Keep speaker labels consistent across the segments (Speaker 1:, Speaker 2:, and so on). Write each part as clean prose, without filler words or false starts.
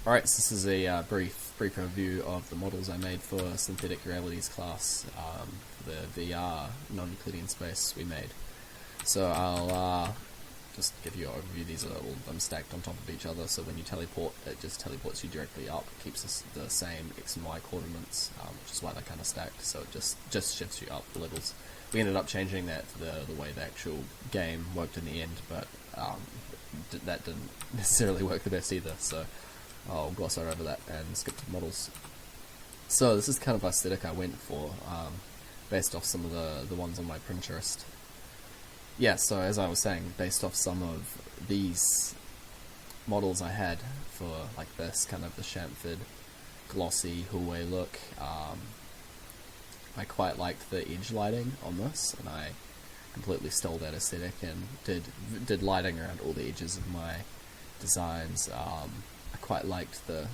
Speaker 1: Alright, so this is a brief review of the models I made for Synthetic Realities class, the VR non-Euclidean space we made. So I'll just give you an overview. These are all them stacked on top of each other, so when you teleport, it just teleports you directly up, keeps the same X and Y coordinates, which is why they're kind of stacked, so it just shifts you up the levels. We ended up changing that for the way the actual game worked in the end, but that didn't necessarily work the best either, so I'll gloss over that and skip to the models. So this is kind of aesthetic I went for, based off some of the ones on my Pinterest. Yeah, so as I was saying, based off some of these models I had for like this, kind of the chamfered, glossy Huawei look, I quite liked the edge lighting on this, and I completely stole that aesthetic and did lighting around all the edges of my designs. I quite liked the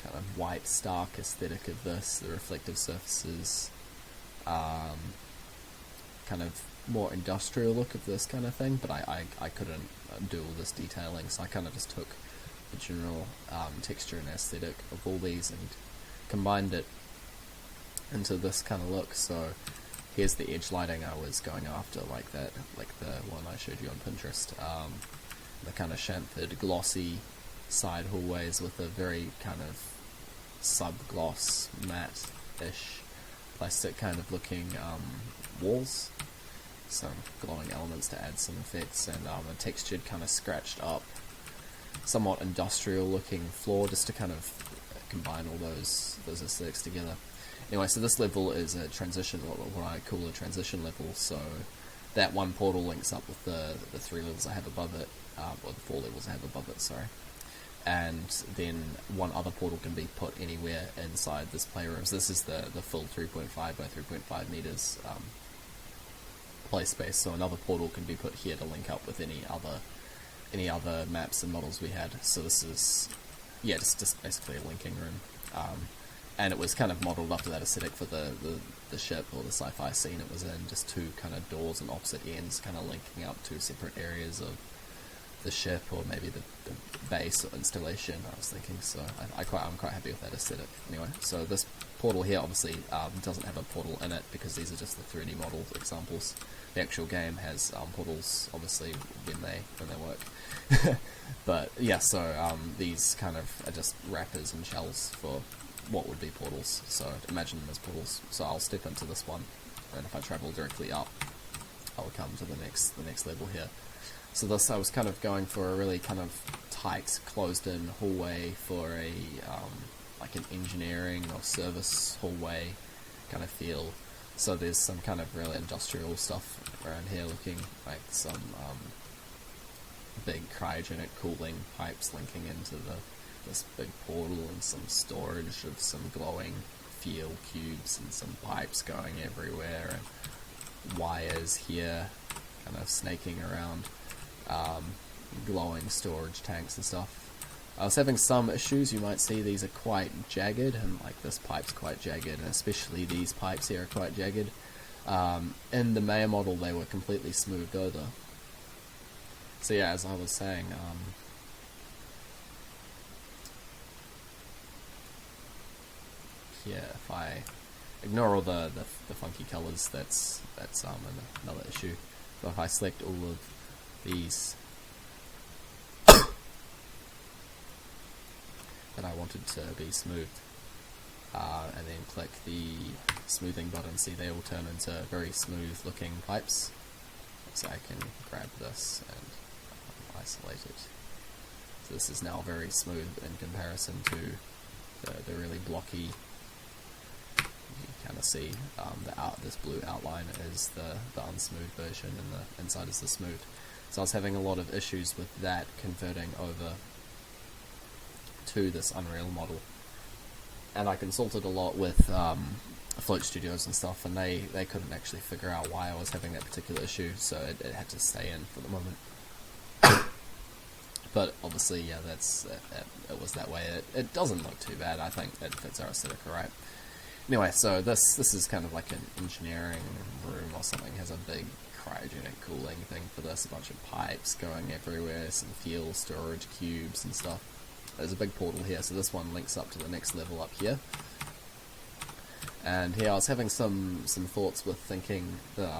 Speaker 1: kind of white stark aesthetic of this, the reflective surfaces, kind of more industrial look of this kind of thing, but I couldn't do all this detailing, so I kind of just took the general texture and aesthetic of all these and combined it into this kind of look. So here's the edge lighting I was going after, like that, like the one I showed you on Pinterest, the kind of chamfered, glossy side hallways with a very kind of sub-gloss, matte-ish, plastic kind of looking walls, some glowing elements to add some effects, and a textured kind of scratched up, somewhat industrial looking floor, just to kind of combine all those aesthetics together. Anyway, so this level is a transition, what I call a transition level, so that one portal links up with the 3 levels I have above it, or the 4 levels I have above it, sorry. And then one other portal can be put anywhere inside this playroom. So this is the full 3.5 by 3.5 meters play space, so another portal can be put here to link up with any other maps and models we had. So this is, yeah, just basically a linking room. And it was kind of modelled after that aesthetic for the ship or the sci-fi scene it was in, just 2 kind of doors on opposite ends, kind of linking up 2 separate areas of the ship, or maybe the base or installation, I was thinking. So I'm quite happy with that aesthetic. Anyway, so this portal here obviously doesn't have a portal in it, because these are just the 3D model examples. The actual game has portals, obviously, when they work. But yeah, so these kind of are just wrappers and shells for what would be portals, so imagine them as portals. So I'll step into this one, and if I travel directly up, I'll come to the next level here. So this, I was kind of going for a really kind of tight, closed-in hallway for a like an engineering or service hallway kind of feel. So there's some kind of really industrial stuff around here, looking like some big cryogenic cooling pipes linking into this big portal, and some storage of some glowing fuel cubes, and some pipes going everywhere, and wires here kind of snaking around, glowing storage tanks and stuff. I was having some issues. You might see these are quite jagged, and like this pipe's quite jagged, and especially these pipes here are quite jagged. In the Maya model they were completely smoothed over. So yeah, as I was saying, yeah, if I ignore all the funky colours, that's another issue. So if I select all of these that I wanted to be smoothed, and then click the smoothing button, see they all turn into very smooth looking pipes. So I can grab this and isolate it. So this is now very smooth in comparison to the really blocky. You kind of see this blue outline is the unsmooth version, and the inside is the smooth. So I was having a lot of issues with that converting over to this Unreal model, and I consulted a lot with Float Studios and stuff, and they couldn't actually figure out why I was having that particular issue, so it had to stay in for the moment. But obviously, yeah, it was that way. It doesn't look too bad. I think it fits our aesthetic alright. Anyway, so this is kind of like an engineering room or something. It has a big cryogenic cooling thing for this, a bunch of pipes going everywhere, some fuel storage cubes and stuff. there's a big portal here, so this one links up to the next level up here. And here I was having some thoughts with thinking that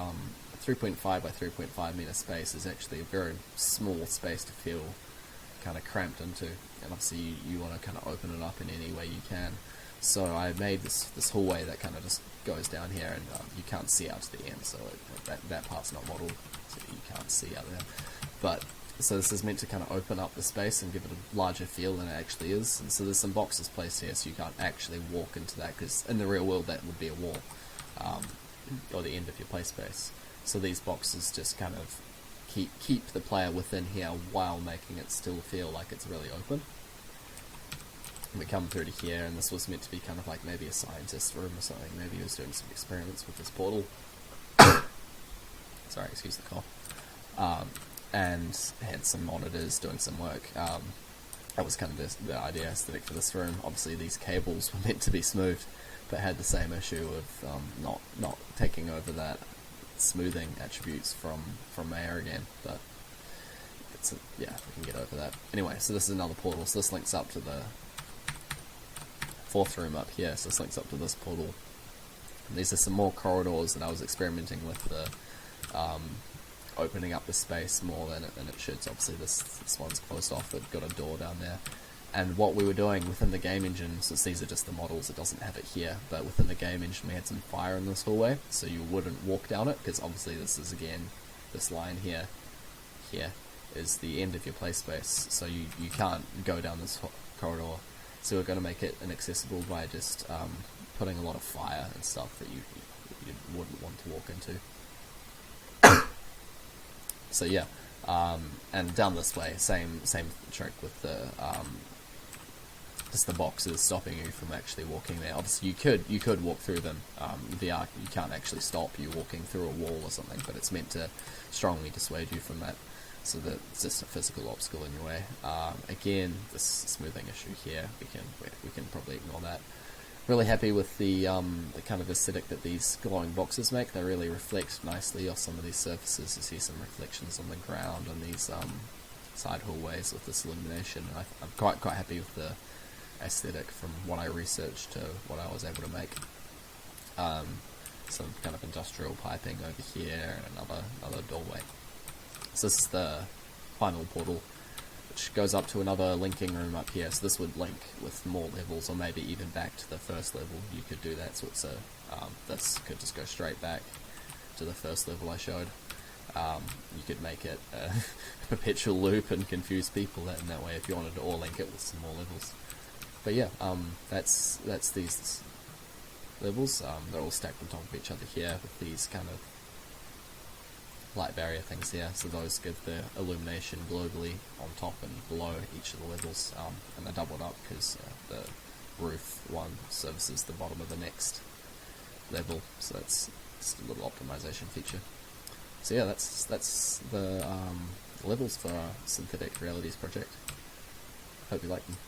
Speaker 1: 3.5 by 3.5 meter space is actually a very small space to feel kind of cramped into, and obviously you want to kind of open it up in any way you can. So I made this hallway that kind of just goes down here, and you can't see out to the end, so that part's not modeled, so you can't see out there. But so this is meant to kind of open up the space and give it a larger feel than it actually is. And so there's some boxes placed here, so you can't actually walk into that, because in the real world that would be a wall, or the end of your play space. So these boxes just kind of keep the player within here while making it still feel like it's really open. And we come through to here, and this was meant to be kind of like maybe a scientist room or something. Maybe he was doing some experiments with this portal. Sorry, excuse the cough. And had some monitors doing some work. That was kind of the idea aesthetic for this room. Obviously these cables were meant to be smoothed, but had the same issue of not taking over that smoothing attributes from Maya again. But yeah, we can get over that. Anyway, so this is another portal. So this links up to the fourth room up here. So this links up to this portal. And these are some more corridors that I was experimenting with the opening up the space more than it should. So obviously this one's closed off, but got a door down there. And what we were doing within the game engine, since these are just the models, it doesn't have it here, but within the game engine we had some fire in this hallway, so you wouldn't walk down it, because obviously this is, again, this line here is the end of your play space, so you can't go down this corridor. So we're going to make it inaccessible by just putting a lot of fire and stuff that you wouldn't want to walk into. So yeah, and down this way, same trick with the just the boxes stopping you from actually walking there. Obviously you could walk through them. VR, you can't actually stop you walking through a wall or something, but it's meant to strongly dissuade you from that, so that it's just a physical obstacle in your way. Again, this smoothing issue here, we can probably ignore that. Really happy with the kind of aesthetic that these glowing boxes make. They really reflect nicely off some of these surfaces. You see some reflections on the ground on these side hallways with this illumination. I'm quite happy with the aesthetic from what I researched to what I was able to make. Some kind of industrial piping over here, and another doorway. So this is the final portal, which goes up to another linking room up here. So this would link with more levels, or maybe even back to the first level. You could do that, so it's this could just go straight back to the first level I showed. You could make it a perpetual loop and confuse people in that way if you wanted to all link it with some more levels. But yeah, that's these levels. They're all stacked on top of each other here with these kind of light barrier things here, so those give the illumination globally on top and below each of the levels, and they're doubled up because the roof one services the bottom of the next level, so that's just a little optimization feature. So yeah, that's the levels for our Synthetic Realities project. Hope you like them.